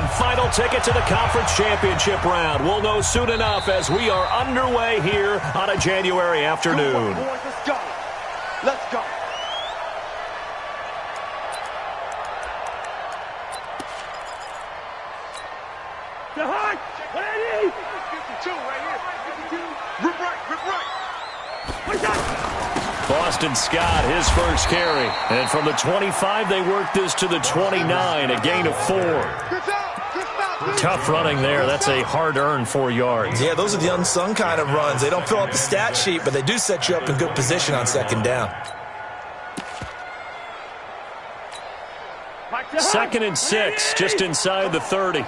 final ticket to the conference championship round. We'll know soon enough as we are underway here on a January afternoon. Let's go. Let's go. Boston Scott, his first carry. And from the 25, they work this to the 29, a gain of 4. Tough running there. That's a hard-earned 4 yards. Yeah, those are the unsung kind of runs. They don't fill up the stat sheet, but they do set you up in good position on second down. 2nd and 6, just inside the 30.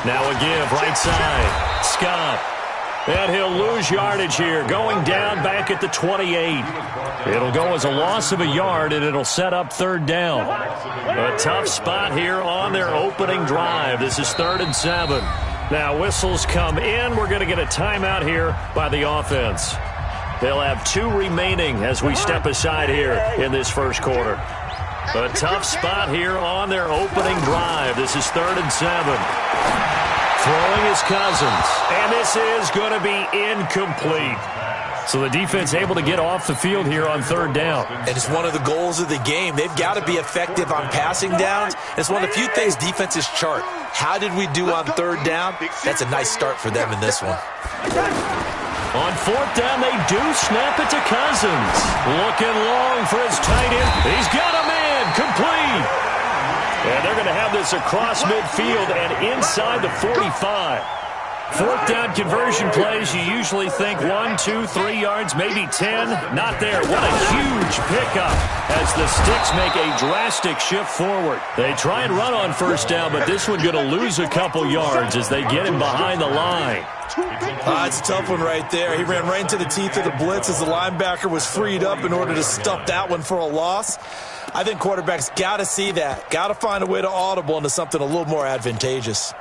Now a give, right side. Scott. And he'll lose yardage here, going down back at the 28. It'll go as a loss of a yard, and it'll set up 3rd down. A tough spot here on their opening drive. This is 3rd and 7. Now whistles come in. We're going to get a timeout here by the offense. They'll have 2 remaining as we step aside here in this first quarter. A tough spot here on their opening drive. This is 3rd and 7. Throwing his Cousins, and this is going to be incomplete. So the defense able to get off the field here on 3rd down. And it's one of the goals of the game. They've got to be effective on passing downs. It's one of the few things defenses chart. How did we do on 3rd down? That's a nice start for them in this one. On 4th down, they do snap it to Cousins. Looking long for his tight end. He's got a man, complete. And they're going to have this across midfield and inside the 45. 4th down conversion plays, you usually think 1, 2, 3 yards, maybe 10. Not there. What a huge pickup as the Sticks make a drastic shift forward. They try and run on 1st down, but this one going to lose a couple yards as they get him behind the line. It's a tough one right there. He ran right into the teeth of the blitz as the linebacker was freed up in order to stuff that one for a loss. I think quarterbacks got to see that. Got to find a way to audible into something a little more advantageous.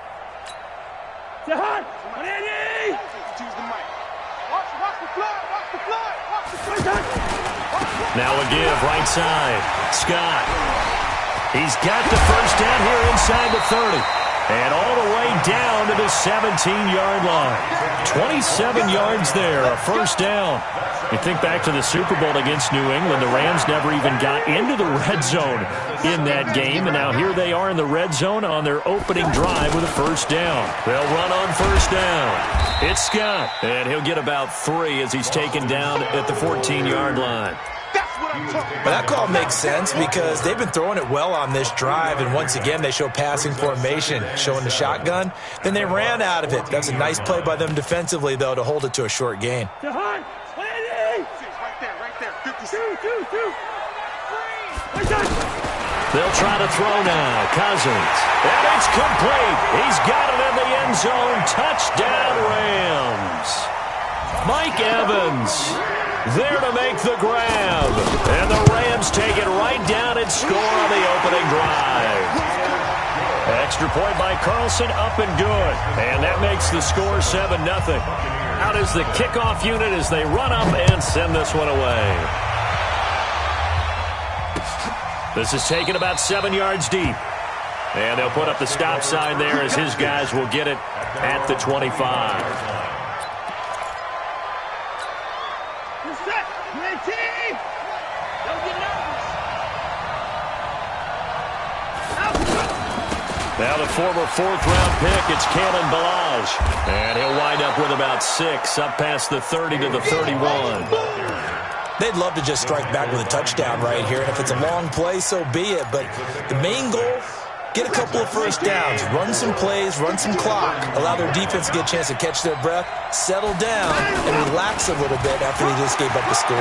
Now a give, right side. Scott. He's got the first down here inside the 30. And all the way down to the 17-yard line. 27 yards there, a first down. You think back to the Super Bowl against New England. The Rams never even got into the red zone in that game. And now here they are in the red zone on their opening drive with a first down. They'll run on first down. It's Scott. And he'll get about 3 as he's taken down at the 14-yard line. But that call makes sense because they've been throwing it well on this drive, and once again they show passing formation, showing the shotgun. Then they ran out of it. That's a nice play by them defensively, though, to hold it to a short gain. Right there. 52. They'll try to throw now. Cousins. And it's complete. He's got it in the end zone. Touchdown, Rams. Mike Evans there to make the grab. And the Rams take it right down and score on the opening drive. Extra point by Carlson, up and good. And that makes the score 7-0. Out is the kickoff unit as they run up and send this one away. This is taken about 7 yards deep. And they'll put up the stop sign there as his guys will get it at the 25. Now the former 4th-round pick, it's Kalen Ballage. And he'll wind up with about 6, up past the 30 to the 31. They'd love to just strike back with a touchdown right here. And if it's a long play, so be it. But the main goal, get a couple of first downs, run some plays, run some clock, allow their defense to get a chance to catch their breath, settle down, and relax a little bit after they just gave up the score.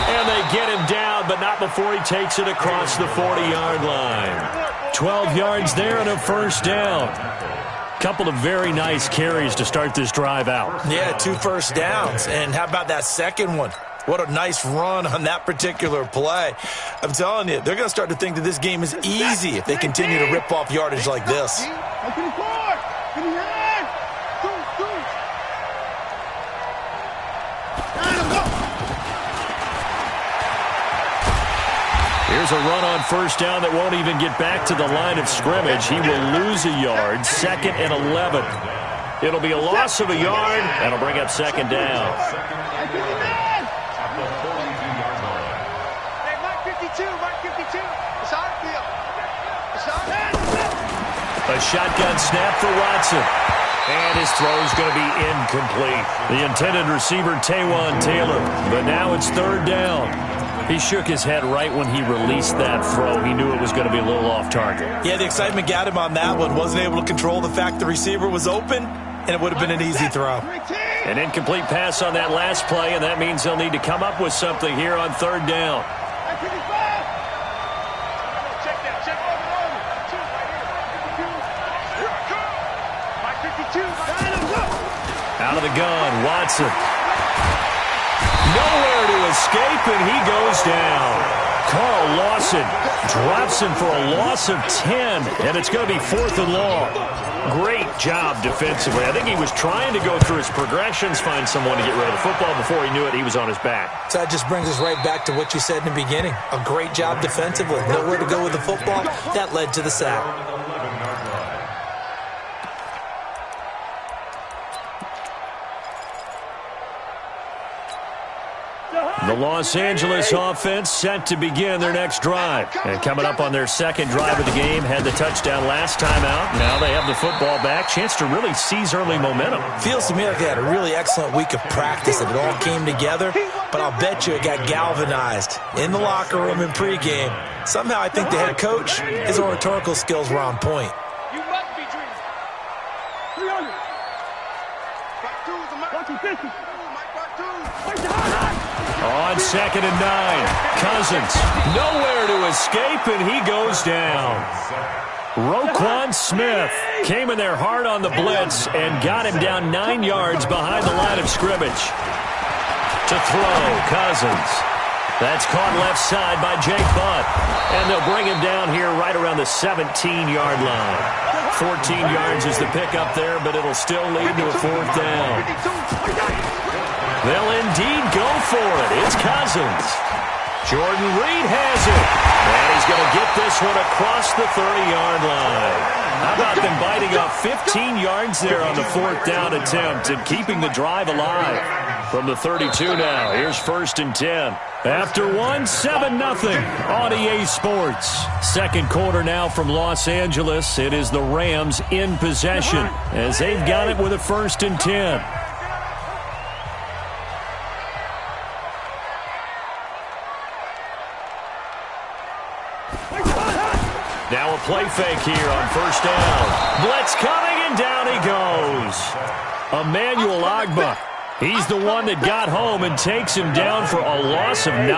And they get him down, but not before he takes it across the 40-yard line. 12 yards there and a first down. Couple of very nice carries to start this drive out. Yeah, 2 first downs. And how about that second one? What a nice run on that particular play. I'm telling you, they're going to start to think that this game is easy if they continue to rip off yardage like this. There's a run on first down that won't even get back to the line of scrimmage. He will lose a yard, 2nd and 11. It'll be a loss of a yard, and it'll bring up 2nd down. A shotgun snap for Watson. And his throw's going to be incomplete. The intended receiver, Taywan Taylor. But now it's 3rd down. He shook his head right when he released that throw. He knew it was going to be a little off target. Yeah, the excitement got him on that one. Wasn't able to control the fact the receiver was open, and it would have been an easy throw. An incomplete pass on that last play, and that means they'll need to come up with something here on 3rd down. Out of the gun, Watson. Nowhere to escape, and he goes down. Carl Lawson drops him for a loss of 10, and it's going to be 4th and long. Great job defensively. I think he was trying to go through his progressions, find someone to get rid of the football. Before he knew it, he was on his back. So that just brings us right back to what you said in the beginning. A great job defensively. Nowhere to go with the football. That led to the sack. The Los Angeles offense set to begin their next drive. And coming up on their 2nd drive of the game, had the touchdown last time out. Now they have the football back. Chance to really seize early momentum. Feels to me like they had a really excellent week of practice. It all came together, but I'll bet you it got galvanized in the locker room in pregame. Somehow I think the head coach, his oratorical skills were on point. You must be dreaming. 300. On 2nd and 9, Cousins nowhere to escape, and he goes down. Roquan Smith came in there hard on the blitz and got him down 9 yards behind the line of scrimmage. To throw, Cousins. That's caught left side by Jake Butt. And they'll bring him down here right around the 17-yard line. 14 yards is the pickup there, but it'll still lead to a 4th down. They'll indeed go for it. It's Cousins. Jordan Reed has it. And he's going to get this one across the 30-yard line. How about them biting off 15 yards there on the 4th down attempt and keeping the drive alive? From the 32 now, here's 1st and 10. After 7-0 on EA Sports. 2nd quarter now from Los Angeles. It is the Rams in possession as they've got it with a 1st and 10. Now a play fake here on 1st down. Blitz coming, and down he goes. Emmanuel Ogbah. He's the one that got home and takes him down for a loss of 9.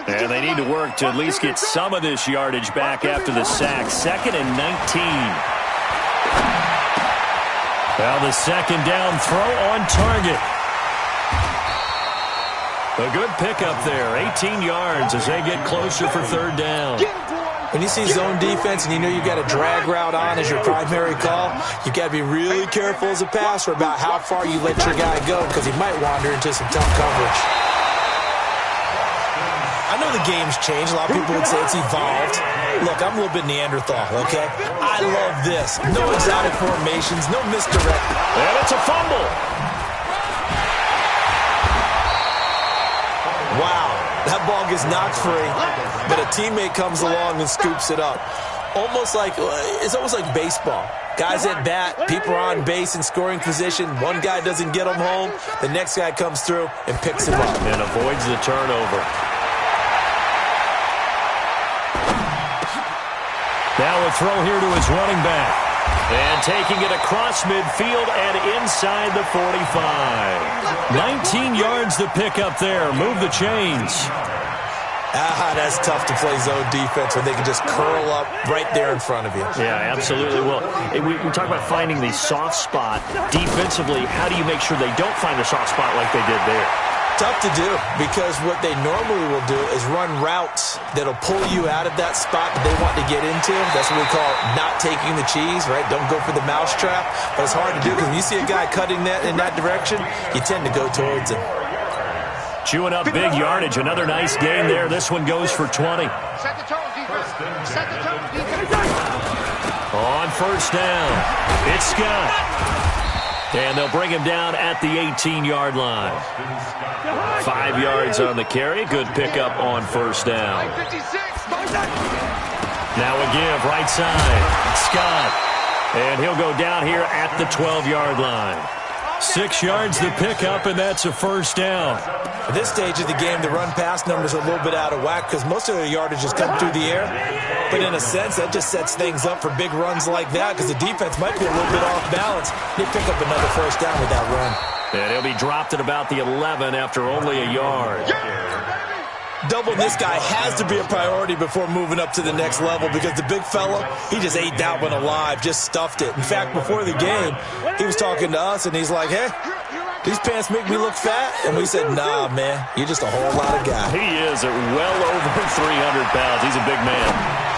And they need to work to at least get some of this yardage back after the sack. 2nd and 19. Now the 2nd down throw on target. A good pickup there. 18 yards as they get closer for 3rd down. When you see zone defense and you know you've got a drag route on as your primary call, you've got to be really careful as a passer about how far you let your guy go because he might wander into some tough coverage. I know the game's changed. A lot of people would say it's evolved. Look, I'm a little bit Neanderthal, okay? I love this. No exotic formations, no misdirect. And it's a fumble. Wow, that ball gets knocked free, but a teammate comes along and scoops it up. It's almost like baseball. Guys at bat, people are on base in scoring position. One guy doesn't get them home. The next guy comes through and picks him up. And avoids the turnover. Now a throw here to his running back. And taking it across midfield and inside the 45. 19 yards to pick up there. Move the chains. That's tough to play zone defense when they can just curl up right there in front of you. Yeah, absolutely. Well, we talk about finding the soft spot. Defensively, how do you make sure they don't find a soft spot like they did there? Tough to do because what they normally will do is run routes that'll pull you out of that spot that they want to get into. That's what we call not taking the cheese, right? Don't go for the mousetrap. But it's hard to do because when you see a guy cutting that in that direction, you tend to go towards him. Chewing up big yardage. Another nice gain there. This one goes for 20. Set the tone, defense. Set the tone, defense. On first down, it's Scott. And they'll bring him down at the 18-yard line. 5 yards on the carry. Good pickup on first down. 56. Now a give, right side. Scott. And he'll go down here at the 12-yard line. 6 yards the pickup, and that's a first down. At this stage of the game, the run-pass numbers are a little bit out of whack because most of their yardage has come through the air. But in a sense, that just sets things up for big runs like that because the defense might be a little bit off balance. They pick up another first down with that run. And he'll be dropped at about the 11 after only a yard. Doubling this guy has to be a priority before moving up to the next level because the big fella, he just ate that one alive, just stuffed it. In fact, before the game, he was talking to us, and he's like, hey, these pants make me look fat. And we said, nah, man, you're just a whole lot of guy. He is at well over 300 pounds. He's a big man.